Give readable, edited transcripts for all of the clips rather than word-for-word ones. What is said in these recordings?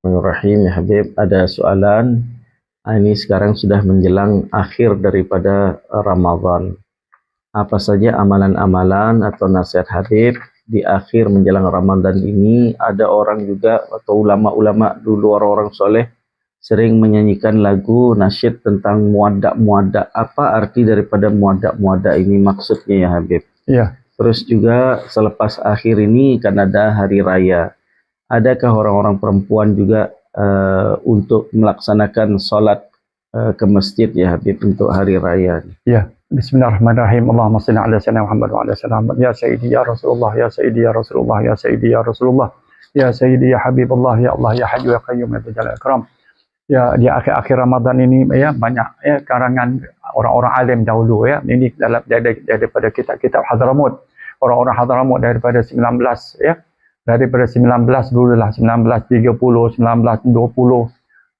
Bismillahirrahmanirrahim. Ya Habib, ada soalan. Ini sekarang sudah menjelang akhir daripada Ramadan. Apa saja amalan-amalan atau nasihat Habib di akhir menjelang Ramadan ini? Ada orang juga atau ulama-ulama dulu, orang-orang soleh, sering menyanyikan lagu nasyid tentang muadda'-muadda'. Apa arti daripada muadda'-muadda' ini maksudnya ya Habib? Ya, Terus juga selepas akhir ini kan ada hari raya. Adakah orang-orang perempuan juga untuk melaksanakan solat ke masjid ya Habib untuk hari raya? ya. Bismillahirrahmanirrahim. Allahumma salli ala sayyidina Muhammad wa ala sayyidina Muhammad. Ya Sayyidi ya Rasulullah, ya Sayyidi ya Rasulullah, ya Sayyidi ya Rasulullah. Ya Sayyidi ya Habibullah, ya Allah, ya Hayyu ya Qayyum ya Dzal Ikram. Ya, di akhir-akhir Ramadan ini ya banyak ya karangan orang-orang alim dahulu ya. Ini daripada kitab-kitab Hadramut. Orang-orang Hadramut daripada 19 ya. Daripada 19 dululah, 1930, 1920.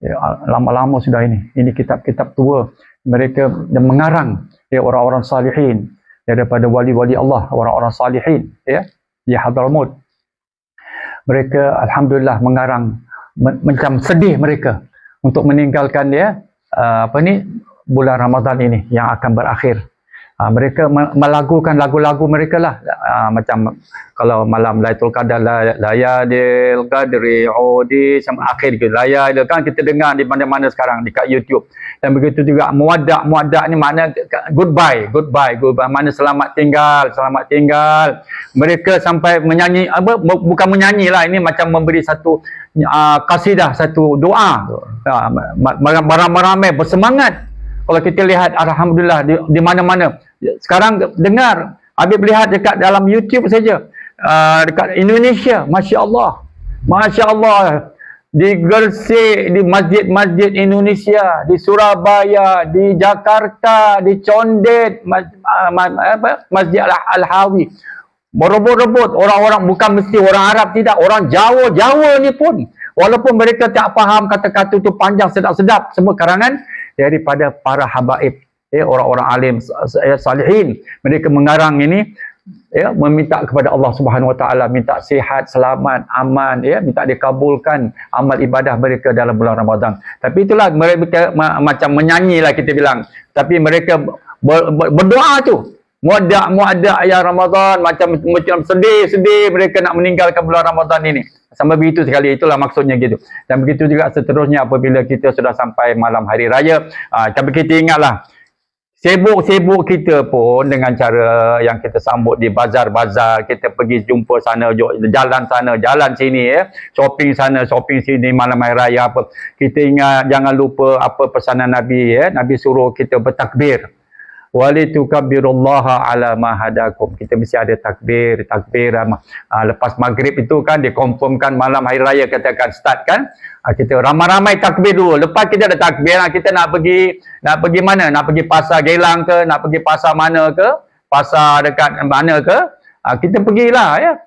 Ya, lama-lama sudah ini. Ini kitab-kitab tua. Mereka mengarang ya orang-orang salihin daripada wali-wali Allah, orang-orang salihin ya di Hadramut. Mereka alhamdulillah mengarang macam sedih mereka untuk meninggalkan dia bulan Ramadan ini yang akan berakhir. Mereka melagukan lagu-lagu mereka lah, macam kalau malam Lailatul Qadar, Layadil Qadri Udi sampai akhir gitu. Layadil kan kita dengar di mana-mana sekarang dekat YouTube. Dan begitu juga muadda' ni makna goodbye, makna selamat tinggal. Mereka sampai menyanyi bukan menyanyi lah, ini macam memberi satu qasidah, satu doa. Beramai-ramai bersemangat. Kalau kita lihat alhamdulillah di mana-mana. Sekarang dengar, Habib lihat dekat dalam YouTube saja, dekat Indonesia, Masya Allah, di Gresik, di masjid-masjid Indonesia, di Surabaya, di Jakarta, di Condet, Masjid Al-Hawi, berebut-rebut orang-orang, bukan mesti orang Arab, tidak, orang Jawa ni pun, walaupun mereka tak faham kata-kata tu panjang sedap-sedap, semua karangan daripada para habaib, orang-orang alim salihin. Mereka mengarang ini meminta kepada Allah Subhanahu Wa Taala, minta sihat, selamat, aman, minta dikabulkan amal ibadah mereka dalam bulan Ramadan. Tapi itulah mereka macam menyanyi lah kita bilang. Tapi mereka berdoa tu, muadda' ya Ramadan, macam sedih mereka nak meninggalkan bulan Ramadan ini. Sama begitu sekali, itulah maksudnya gitu. Dan begitu juga seterusnya apabila kita sudah sampai malam hari raya. Tapi kita ingatlah, sibuk kita pun dengan cara yang kita sambut di bazar-bazar, kita pergi jumpa sana, jalan sana, jalan sini, shopping sana, shopping sini, malam hari raya apa. Kita ingat, jangan lupa apa pesanan Nabi, Nabi suruh kita bertakbir. Walitukabbirullaha ala ma hadakum. Kita mesti ada takbir. Lepas maghrib itu kan dikonfirmkan malam hari raya kita akan start kan. Kita ramai-ramai takbir dulu. Lepas kita ada takbir, kita nak pergi mana? Nak pergi pasar Gelang ke, nak pergi pasar mana ke, pasar dekat mana ke, kita pergilah ya.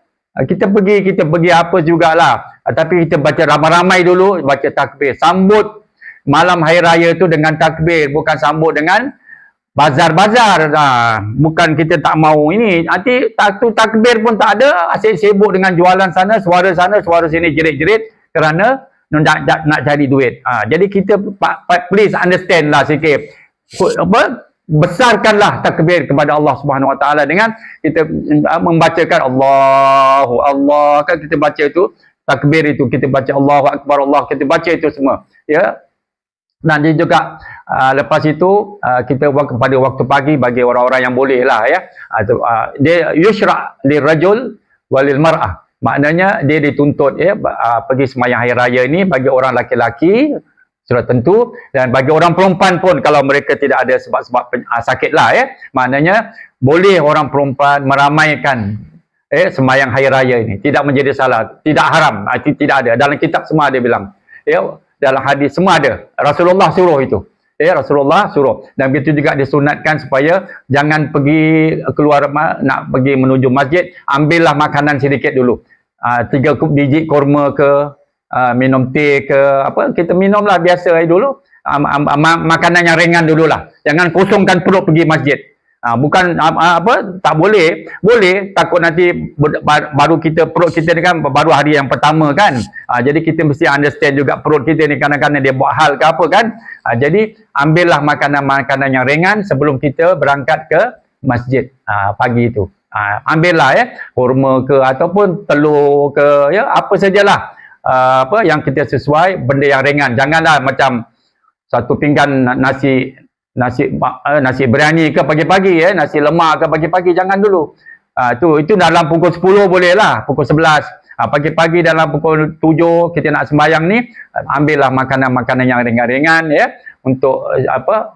Kita pergi apa jugalah. Tapi kita baca ramai-ramai dulu, baca takbir. Sambut malam hari raya tu dengan takbir, bukan sambut dengan bazar-bazar. Bukan kita tak mau ini, nanti takbir pun tak ada, asyik sibuk dengan jualan sana, suara sini, jerit-jerit kerana nak cari duit. Jadi kita please understand lah sikit, besarkanlah takbir kepada Allah Subhanahu Wa Taala dengan kita membacakan Allah, kan kita baca tu takbir itu, kita baca Allahu Akbar, Allah, kita baca itu semua ya. Dan dia juga lepas itu kita pada waktu pagi bagi orang-orang yang boleh lah ya. Dia yushra' lirajul walil mar'ah. Maknanya dia dituntut pergi sembahyang hari raya ini bagi orang laki-laki sudah tentu, dan bagi orang perempuan pun kalau mereka tidak ada sebab-sebab sakit lah ya. Maknanya boleh orang perempuan meramaikan sembahyang hari raya ini, tidak menjadi salah, tidak haram, tidak ada. Dalam kitab semua ada bilang dalam hadis semua ada. Rasulullah suruh itu. Rasulullah suruh. Dan begitu juga disunatkan supaya jangan pergi keluar, nak pergi menuju masjid, ambillah makanan sedikit dulu. 3 biji kurma ke, minum teh ke, apa kita minumlah biasa dulu. Makanan yang ringan dululah. Jangan kosongkan perut pergi masjid. Bukan apa, tak boleh. Boleh, takut nanti baru kita, perut kita ni kan baru hari yang pertama kan. Jadi kita mesti understand juga perut kita ni kadang-kadang dia buat hal ke apa kan. Jadi ambillah makanan-makanan yang ringan sebelum kita berangkat ke masjid pagi itu. Ambillah kurma ke ataupun telur ke, ya, apa sajalah apa yang kita sesuai, benda yang ringan. Janganlah macam satu pinggan nasi biryani ke pagi-pagi, nasi lemak ke pagi-pagi, jangan dulu. Itu dalam pukul 10 boleh lah, pukul 11. Pagi-pagi dalam pukul 7 kita nak sembahyang ni, ambillah makanan-makanan yang ringan-ringan, untuk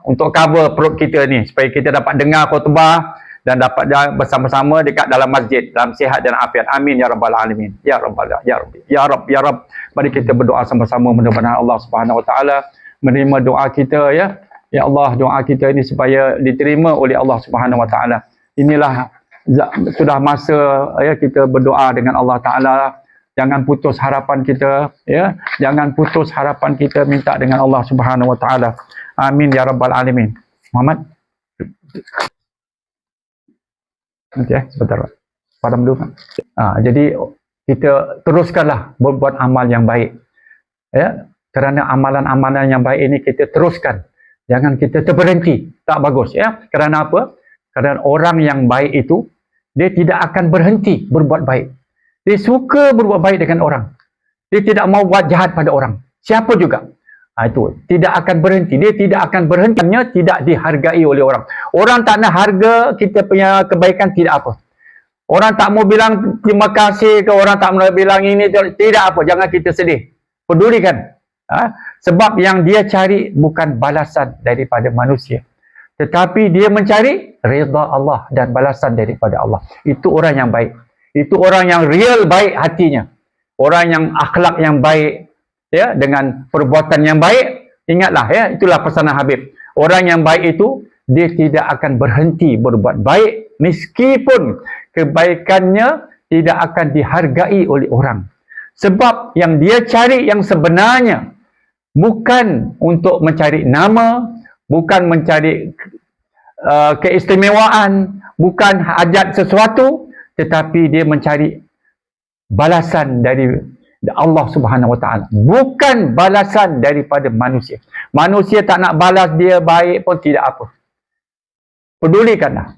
untuk cover perut kita ni, supaya kita dapat dengar khutbah dan dapat bersama-sama dekat dalam masjid dalam sihat dan afiat. Amin ya rabbal alamin. Ya rabbal ya rabbi. Ya rabb ya rabb. Mari kita berdoa sama-sama, mudah-mudahan Allah Subhanahu wa taala menerima doa kita, ya. Ya Allah, doa kita ini supaya diterima oleh Allah Subhanahu wa taala. Inilah sudah masa, ya, kita berdoa dengan Allah taala. Jangan putus harapan kita, ya. Jangan putus harapan kita, minta dengan Allah Subhanahu wa taala. Amin ya rabbal alamin. Muhammad. Okey, sebentar. Padam dulu. Jadi kita teruskanlah berbuat amal yang baik. Ya, kerana amalan-amalan yang baik ini kita teruskan. Jangan kita terberhenti, tak bagus, ya. Kerana apa? Kerana orang yang baik itu dia tidak akan berhenti berbuat baik. Dia suka berbuat baik dengan orang. Dia tidak mau buat jahat pada orang. Siapa juga. Itu tidak akan berhenti. Dia tidak akan berhentinya, tidak dihargai oleh orang. Orang tak nak harga kita punya kebaikan, tidak apa. Orang tak mau bilang terima kasih ke, orang tak mau bilang ini, tidak apa. Jangan kita sedih. Pedulikan. Sebab yang dia cari bukan balasan daripada manusia, tetapi dia mencari redha Allah dan balasan daripada Allah. Itu orang yang baik. Itu orang yang real baik hatinya. Orang yang akhlak yang baik, ya, dengan perbuatan yang baik. Ingatlah, ya, itulah pesanan Habib. Orang yang baik itu dia tidak akan berhenti berbuat baik meskipun kebaikannya tidak akan dihargai oleh orang. Sebab yang dia cari yang sebenarnya bukan untuk mencari nama, bukan mencari keistimewaan, bukan hajat sesuatu, tetapi dia mencari balasan dari Allah Subhanahu wa taala, bukan balasan daripada manusia. Manusia tak nak balas dia baik pun tidak apa. Pedulikanlah.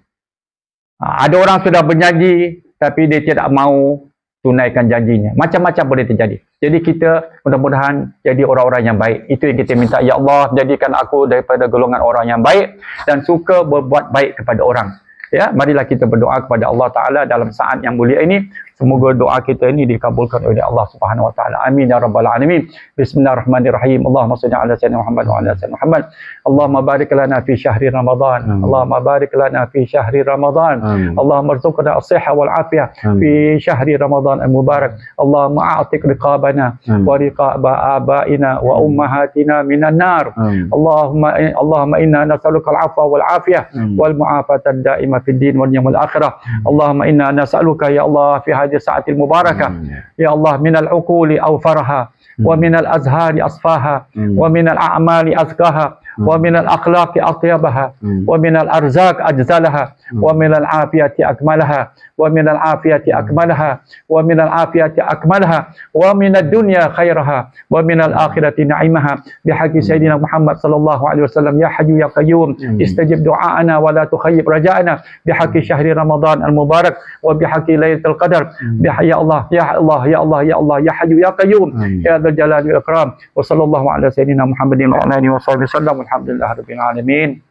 Ada orang sudah berjanji tapi dia tidak mau tunaikan janjinya. Macam-macam boleh terjadi. Jadi kita mudah-mudahan jadi orang-orang yang baik. Itu yang kita minta. Ya Allah, jadikan aku daripada golongan orang yang baik dan suka berbuat baik kepada orang. Ya, marilah kita berdoa kepada Allah Ta'ala dalam saat yang mulia ini. Semoga doa kita ini dikabulkan oleh Allah Subhanahu Wa Ta'ala. Amin ya rabbal alamin. Bismillahirrahmanirrahim. Allahumma salli ala sayyidina Muhammad wa ala sayyidina Muhammad. Allahumma barik lana fi syahri Ramadan. Allahumma barik lana fi syahri Ramadan. Allahumma arzuqna as-sihha wal afiyah fi syahri Ramadan al-mubarak. Allahumma a'tiq riqabana wa riqaba abaina wa ummahatina minan nar. Allahumma inna nas'aluka al-'afwa wal afiyah wal mu'afata ad-da'imah في الدين واليوم الآخرة. اللهم إنا نسألك يا الله في هذه الساعة المباركة يا الله من العقول أوفرها ومن الأزهار أصفاها ومن الأعمال أزكاها ومن الأخلاق أطيبها ومن الأرزاق أجزلها ومن العافية أكملها ومن العافية أكملها ومن العافية أكملها ومن الدنيا خيرها ومن الآخرة نعيمها بحق سيدنا محمد صلى الله عليه وسلم. يا حي يا قيوم استجب دعاءنا ولا تخيب رجاءنا بحق شهر رمضان المبارك وبحق ليلة القدر. يا الله يا الله يا الله يا الله يا حي يا قيوم يا ذا الجلال والإكرام. وصلى الله على سيدنا محمد وعلى آله وصحبه وسلم والحمد لله رب العالمين.